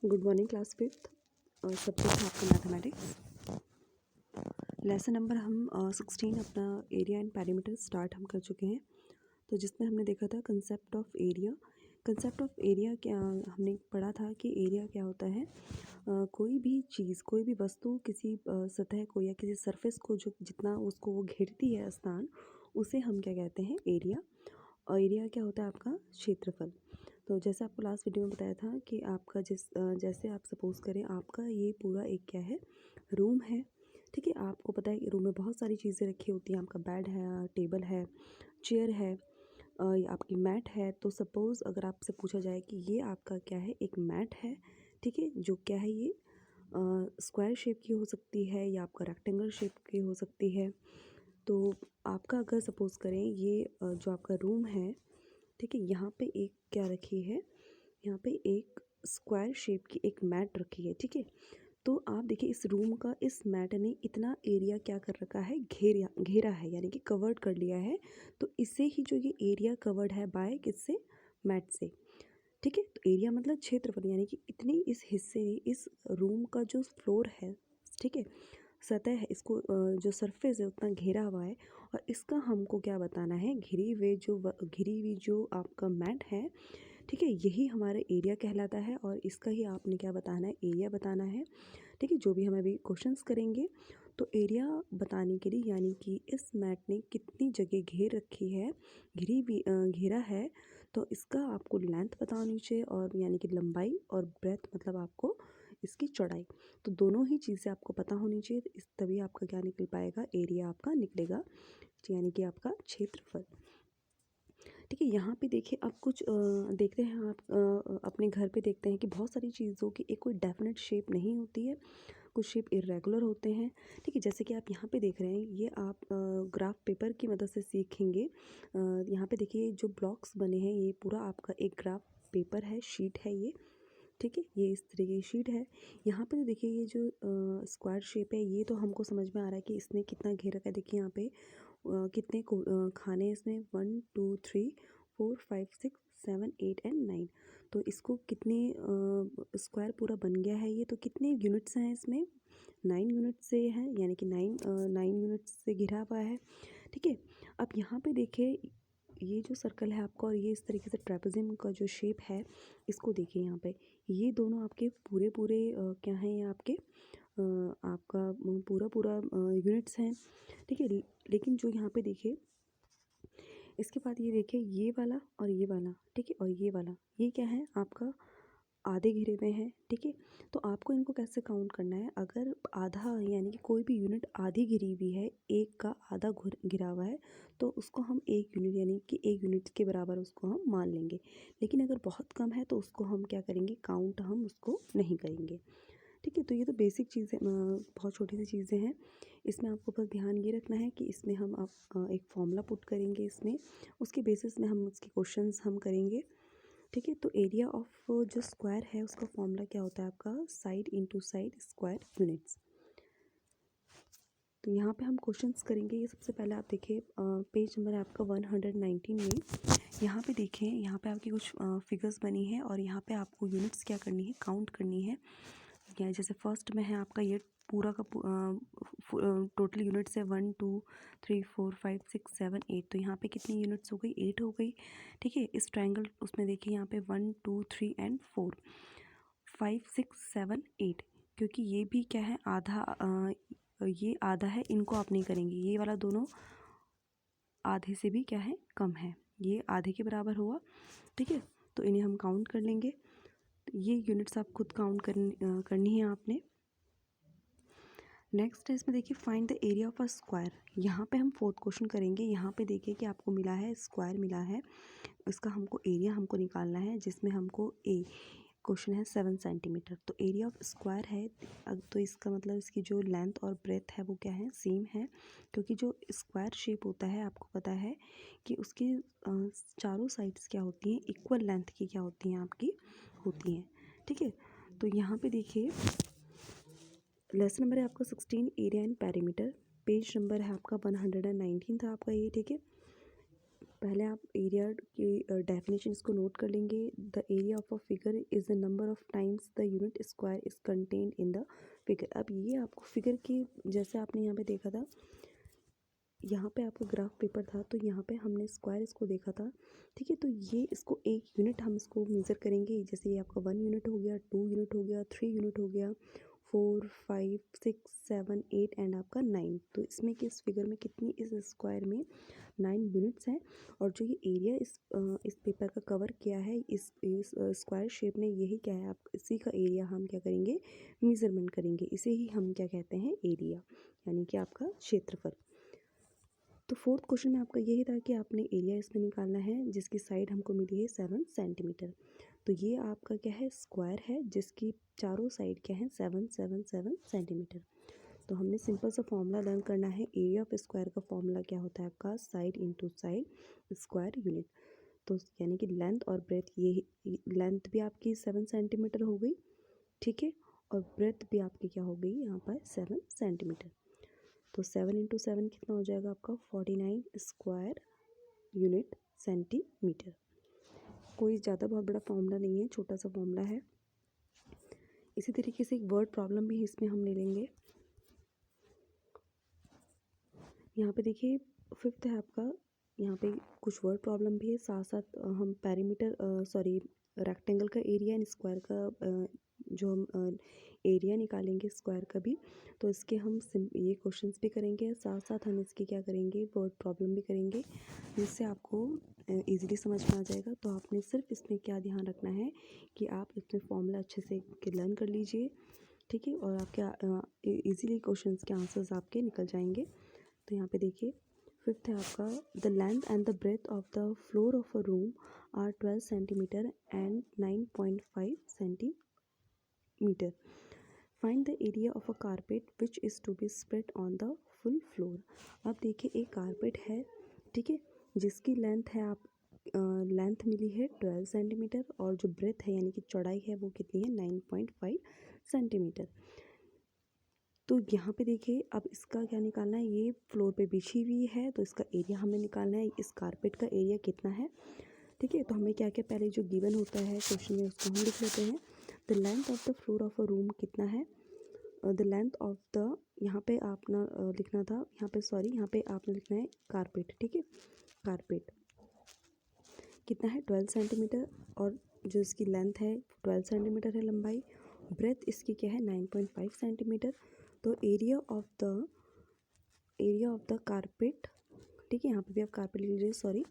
Good morning class fifth. Subject है आपका mathematics. Lesson number हम 16 अपना एरिया एंड पैरामीटर स्टार्ट हम कर चुके हैं। तो जिसमें हमने देखा था concept of area. Concept of area क्या हमने पढ़ा था कि एरिया क्या होता है। कोई भी चीज़, कोई भी वस्तु किसी सतह को या किसी सरफेस को जो जितना उसको वो घेरती है स्थान, उसे हम क्या कहते हैं, एरिया। और एरिया क्या होता है आपका क्षेत्रफल। तो जैसे आपको लास्ट वीडियो में बताया था कि आपका जैसे आप सपोज़ करें आपका ये पूरा एक क्या है, रूम है। ठीक है, आपको पता है कि रूम में बहुत सारी चीज़ें रखी होती हैं। आपका बेड है, टेबल है, चेयर है, या आपकी मैट है। तो सपोज़ अगर आपसे पूछा जाए कि ये आपका क्या है, एक मैट है। ठीक है, जो क्या है, ये स्क्वायर शेप की हो सकती है या आपका रेक्टेंगल शेप की हो सकती है। तो आपका अगर सपोज़ करें ये जो आपका रूम है, ठीक है, यहाँ पे एक क्या रखी है, यहाँ पे एक स्क्वायर शेप की एक मैट रखी है। ठीक है, तो आप देखिए इस रूम का, इस मैट ने इतना एरिया क्या कर रखा है, घेरा है, यानी कि कवर्ड कर लिया है। तो इससे ही जो ये एरिया कवर्ड है बाय किससे, मैट से। ठीक है, तो एरिया मतलब क्षेत्रफल, यानी कि इतनी इस हिस्से, इस रूम का जो फ्लोर है, ठीक है, सतह है, इसको जो सरफेस है उतना घेरा हुआ है। और इसका हमको क्या बताना है, घिरी हुई जो आपका मैट है, ठीक है, यही हमारा एरिया कहलाता है। और इसका ही आपने क्या बताना है, एरिया बताना है। ठीक है, जो भी हम अभी क्वेश्चंस करेंगे तो एरिया बताने के लिए, यानी कि इस मैट ने कितनी जगह घेर रखी है, घेरा है, तो इसका आपको लेंथ पता होनी चाहिए, और यानी कि लंबाई, और ब्रेथ मतलब आपको इसकी चौड़ाई। तो दोनों ही चीज़ें आपको पता होनी चाहिए, तो इस तभी आपका क्या निकल पाएगा, एरिया आपका निकलेगा, यानी कि आपका क्षेत्रफल। ठीक है, यहाँ पे देखिए अब कुछ देखते हैं आप अपने घर पे देखते हैं कि बहुत सारी चीज़ों की एक कोई डेफिनेट शेप नहीं होती है, कुछ शेप इरेगुलर होते हैं। ठीक है, जैसे कि आप यहाँ पे देख रहे हैं, ये आप ग्राफ पेपर की मदद से सीखेंगे। यहाँ पे देखिए जो ब्लॉक्स बने हैं, ये पूरा आपका एक ग्राफ पेपर है, शीट है ये। ठीक है, ये इस तरीके की शीट है। यहाँ पे तो देखिए ये जो स्क्वायर शेप है, ये तो हमको समझ में आ रहा है कि इसने कितना घेर रखा है। देखिए यहाँ पे कितने खाने इसमें, 1 2 3 4 5 6 7 8 एंड 9। तो इसको कितने स्क्वायर पूरा बन गया है ये, तो कितने यूनिट्स हैं इसमें, 9 यूनिट से है, यानी कि 9 यूनिट्स से घिरा हुआ है। ठीक है, अब यहाँ पे देखिए ये जो सर्कल है आपका, और ये इस तरीके से ट्रेपेजियम का जो शेप है, इसको देखिए यहाँ पे, ये दोनों आपके पूरे पूरे क्या हैं, ये आपके आपका पूरा यूनिट्स हैं। ठीक है, लेकिन जो यहाँ पे देखिए, इसके बाद ये देखिए ये वाला और ये वाला, ठीक है, और ये वाला, ये क्या है आपका, आधे घिरे हुए हैं। ठीक है, तो आपको इनको कैसे काउंट करना है, अगर आधा यानी कि कोई भी यूनिट आधी घिरी हुई है, एक का आधा घिरा हुआ है, तो उसको हम एक यूनिट, यानी कि एक यूनिट के बराबर उसको हम मान लेंगे। लेकिन अगर बहुत कम है तो उसको हम क्या करेंगे, काउंट हम उसको नहीं करेंगे। ठीक है, तो ये तो बेसिक चीज़ें, बहुत छोटी सी चीज़ें हैं। इसमें आपको बस ध्यान ये रखना है कि इसमें हम आप एक फॉर्मूला पुट करेंगे इसमें, उसके बेसिस में हम उसके क्वेश्चंस हम करेंगे। ठीक है, तो एरिया ऑफ जो स्क्वायर है उसका फॉर्मूला क्या होता है आपका, side into side square units. तो यहाँ पे हम क्वेश्चंस करेंगे। ये सबसे पहले आप देखिए पेज नंबर है आपका 119 में। यहाँ पे देखें, यहाँ पे आपकी कुछ फिगर्स बनी है, और यहाँ पे आपको यूनिट्स क्या करनी है, काउंट करनी है। या जैसे फर्स्ट में है आपका ये पूरा का टोटल यूनिट्स है 1 2 3 4 5 6 7 8। तो यहाँ पे कितनी यूनिट्स हो गई, 8 हो गई। ठीक है, इस ट्रायंगल उसमें देखिए यहाँ पे 1 2 3 एंड 4 5 6 7 8, क्योंकि ये भी क्या है, ये आधा है, इनको आप नहीं करेंगे, ये वाला दोनों आधे से भी क्या है, कम है, ये आधे के बराबर हुआ। ठीक है, तो इन्हें हम काउंट कर लेंगे। ये यूनिट्स आप खुद काउंट करनी है आपने। नेक्स्ट है, इसमें देखिए find the area of a square. यहाँ पे हम फोर्थ क्वेश्चन करेंगे। यहाँ पे देखिए कि आपको मिला है स्क्वायर मिला है, इसका हमको एरिया हमको निकालना है, जिसमें हमको क्वेश्चन है 7 सेंटीमीटर। तो एरिया ऑफ स्क्वायर है, तो इसका मतलब इसकी जो लेंथ और ब्रेथ है वो क्या है, सेम है। क्योंकि जो स्क्वायर शेप होता है आपको पता है कि उसकी चारों साइड्स क्या होती हैं, इक्वल लेंथ की क्या होती हैं, आपकी होती हैं। ठीक है, तो यहाँ पे देखिए लेसन नंबर है आपका 16 area and perimeter. Page number है आपका 119 था आपका ये। ठीक है, पहले आप एरिया की डेफिनेशन इसको नोट कर लेंगे। The area of a figure is the number of times the unit square is contained in the figure. अब ये आपको फिगर की, जैसे आपने यहाँ पे देखा था, यहाँ पे आपका ग्राफ पेपर था, तो यहाँ पे हमने स्क्वायर इसको देखा था, ठीक है। तो ये इसको एक यूनिट हम इसको मेज़र करेंगे। जैसे ये आपका 1 यूनिट हो गया, 2 यूनिट हो गया, 3 यूनिट हो गया, 4 5 6 7 8 एंड आपका 9। तो इसमें कि इस फिगर में कितनी, इस स्क्वायर में 9 यूनिट्स हैं। और जो ये एरिया इस पेपर का कवर किया है, इस स्क्वायर शेप ने, यही क्या है, आप इसी का एरिया हम क्या करेंगे, मेज़रमेंट करेंगे। इसे ही हम क्या कहते हैं, एरिया, यानी कि आपका क्षेत्रफल। तो फोर्थ क्वेश्चन में आपका यही था कि आपने एरिया इसमें निकालना है जिसकी साइड हमको मिली है 7 सेंटीमीटर। तो ये आपका क्या है, स्क्वायर है जिसकी चारों साइड क्या है, 7 7 7 सेंटीमीटर। तो हमने सिंपल सा फॉर्मूला लर्न करना है। एरिया ऑफ स्क्वायर का फॉर्मूला क्या होता है आपका, side into side square unit. तो यानी कि लेंथ और ब्रेथ, ये लेंथ भी आपकी 7 सेंटीमीटर हो गई, ठीक है, और ब्रेथ भी आपकी क्या हो गई यहाँ पर 7 सेंटीमीटर। तो 7 इंटू 7 कितना हो जाएगा आपका, 49 स्क्वायर यूनिट सेंटीमीटर। कोई ज़्यादा बहुत बड़ा फॉर्मूला नहीं है, छोटा सा फॉर्मूला है। इसी तरीके से एक वर्ड प्रॉब्लम भी इसमें हम ले लेंगे। यहाँ पे देखिए फिफ्थ है आपका, यहाँ पे कुछ वर्ड प्रॉब्लम भी है, साथ साथ हम पैरीमीटर रेक्टेंगल का एरिया एंड स्क्वायर का जो हम एरिया निकालेंगे स्क्वायर का भी, तो इसके हम ये क्वेश्चंस भी करेंगे, साथ साथ हम इसके क्या करेंगे, वर्ड प्रॉब्लम भी करेंगे, जिससे आपको इजीली समझ में आ जाएगा। तो आपने सिर्फ इसमें क्या ध्यान रखना है कि आप इसमें फॉर्मूला अच्छे से लर्न कर लीजिए, ठीक है, और आपके इजीली क्वेश्चंस के आंसर्स आपके निकल जाएंगे। तो यहाँ पे देखिए फिफ्थ है आपका, the length and the breadth of the floor of a room are 12 centimetre and 9.5 centimetre. Find the area of a carpet which is to be spread on the full floor. अब देखिए एक carpet है, ठीक है, जिसकी length है आप length मिली है 12 सेंटीमीटर, और जो ब्रेथ है यानी कि चौड़ाई है वो कितनी है, 9.5 सेंटीमीटर। तो यहाँ पे देखिए अब इसका क्या निकालना है, ये फ्लोर पे बिछी हुई है तो इसका एरिया हमें निकालना है, इस कारपेट का एरिया कितना है, ठीक है। तो हमें क्या क्या पहले जो गिवन होता है क्वेश्चन में उसको हम लिख लेते हैं। The length of the floor of a room कितना है, द लेंथ ऑफ द, यहाँ पे आपने लिखना था, यहाँ पे आपने लिखना है कारपेट, ठीक है, कारपेट कितना है 12 सेंटीमीटर, और जो इसकी लेंथ है 12 सेंटीमीटर है लंबाई, ब्रेथ इसकी क्या है 9.5 सेंटीमीटर। तो एरिया ऑफ द कारपेट, ठीक है, यहाँ पे भी आप कारपेट लिख लीजिए, सॉरी,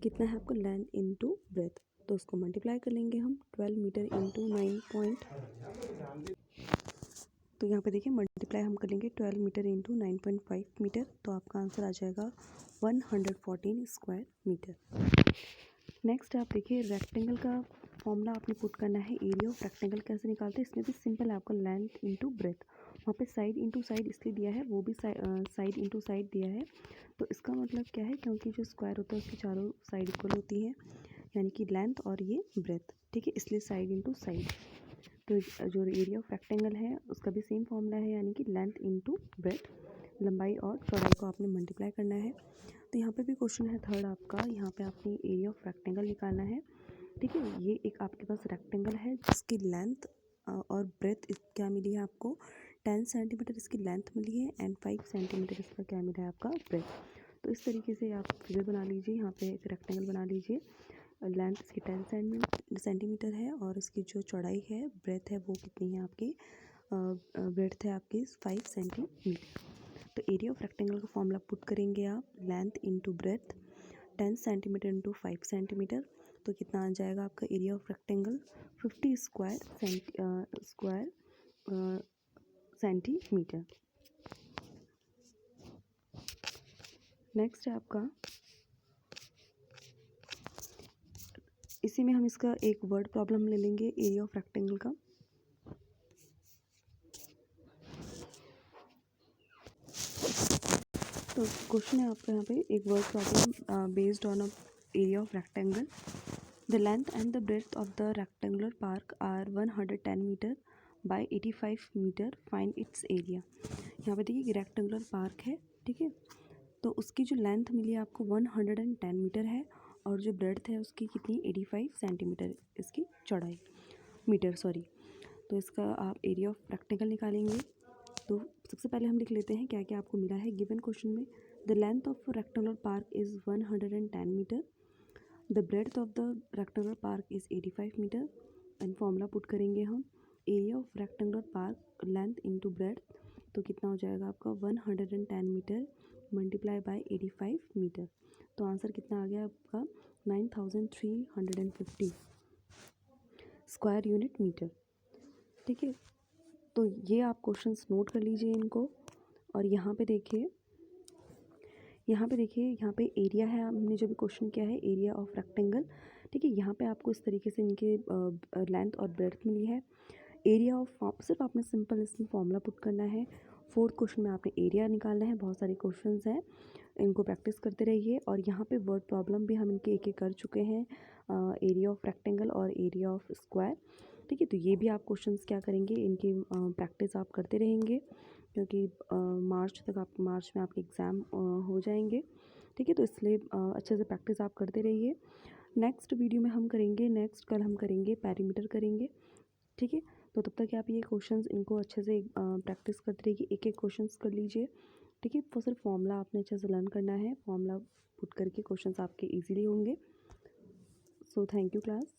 कितना है आपको, लेंथ इनटू ब्रेथ। तो उसको मल्टीप्लाई कर लेंगे हम, 12 मीटर इंटू 9 तो यहाँ पे देखिए मल्टीप्लाई हम कर लेंगे 12 मीटर इंटू 9.5 मीटर, तो आपका आंसर आ जाएगा 114 स्क्वायर मीटर। नेक्स्ट आप देखिए रेक्टेंगल का फॉर्मूला आपने पुट करना है। एरिया ऑफ रेक्टेंगल कैसे निकालते हैं, इसमें भी सिंपल है, आपका लेंथ इंटू ब्रेथ, वहाँ पे साइड इंटू साइड इसलिए दिया है, वो भी साइड इंटू साइड दिया है। तो इसका मतलब क्या है, क्योंकि जो स्क्वायर होता है उसकी चारों साइड इक्वल होती हैं, यानी कि लेंथ और ये ब्रेथ, ठीक है, इसलिए साइड इंटू साइड। तो जो एरिया ऑफ रेक्टेंगल है उसका भी सेम फॉर्मूला है, यानी कि लेंथ इंटू ब्रेथ, लंबाई और चौड़ाई को आपने मल्टीप्लाई करना है। तो यहाँ पे भी क्वेश्चन है थर्ड आपका, यहाँ पे आपने एरिया ऑफ रेक्टेंगल निकालना है, ठीक है। ये एक आपके पास रेक्टेंगल है जिसकी लेंथ और ब्रेथ क्या मिली है आपको, 10 सेंटीमीटर इसकी लेंथ मिली है एंड 5 सेंटीमीटर इसका क्या मिला है आपका, ब्रेथ। तो इस तरीके से आप फिगर बना लीजिए, यहाँ पे एक रेक्टेंगल बना लीजिए, लेंथ इसकी 10 सेंटीमीटर है और इसकी जो चौड़ाई है, ब्रेथ है, वो कितनी है आपकी, ब्रेथ है आपकी 5 सेंटीमीटर। तो एरिया ऑफ रेक्टेंगल का फॉर्मूला पुट करेंगे आप, length into breadth 10 centimetre into 5 centimetre, तो कितना आ जाएगा आपका area of rectangle, 50 square centimetre. Next है आपका, इसी में हम इसका एक वर्ड प्रॉब्लम ले लेंगे एरिया ऑफ रेक्टेंगल का। तो क्वेश्चन है आपका यहाँ पे एक word problem based on a area of rectangle. The length and the breadth of the rectangular park are 110 metre by 85 metre, find its area. यहाँ पे देखिए रेक्टेंगुलर पार्क है, ठीक है, तो उसकी जो लेंथ मिली है आपको 110 मीटर है और जो ब्रेड्थ है उसकी कितनी 85 सेंटीमीटर इसकी चौड़ाई मीटर सॉरी। तो इसका आप एरिया ऑफ रेक्टेंगल निकालेंगे। तो सबसे पहले हम लिख लेते हैं क्या क्या आपको मिला है गिवन क्वेश्चन में। The length of rectangular park is 110 metre, the breadth of the rectangular park is 85 metre and formula put करेंगे हम area of rectangular park length into breadth. तो कितना हो जाएगा आपका 110 मीटर मल्टीप्लाई बाय 85 मीटर। तो answer कितना आ गया आपका 9350 स्क्वायर यूनिट मीटर। ठीक है, तो ये आप क्वेश्चंस नोट कर लीजिए इनको। और यहाँ पे देखिए यहाँ पे एरिया है, हमने जो भी क्वेश्चन किया है एरिया ऑफ रेक्टेंगल। ठीक है, यहाँ पे आपको इस तरीके से इनके लेंथ और ब्रेड्थ मिली है। एरिया ऑफ सिर्फ आपने सिंपल इसमें फॉर्मूला पुट करना है। फोर्थ क्वेश्चन में आपने एरिया निकालना है। बहुत सारे क्वेश्चंस हैं, इनको प्रैक्टिस करते रहिए। और यहाँ पे वर्ड प्रॉब्लम भी हम इनके एक एक कर चुके हैं, एरिया ऑफ रेक्टेंगल और एरिया ऑफ स्क्वायर। ठीक है, तो ये भी आप क्वेश्चंस क्या करेंगे, इनकी प्रैक्टिस आप करते रहेंगे क्योंकि मार्च में आपके एग्ज़ाम हो जाएंगे। ठीक है, तो इसलिए अच्छे से प्रैक्टिस आप करते रहिए। नेक्स्ट वीडियो में हम करेंगे, कल हम करेंगे पेरीमीटर करेंगे। ठीक है, तो तब तक आप ये क्वेश्चंस इनको अच्छे से प्रैक्टिस करते रहिए, एक एक क्वेश्चंस कर लीजिए। ठीक है, वो सिर्फ फॉर्मूला आपने अच्छे से लर्न करना है, फॉर्मूला पुट करके क्वेश्चंस आपके इजीली होंगे। So thank you class.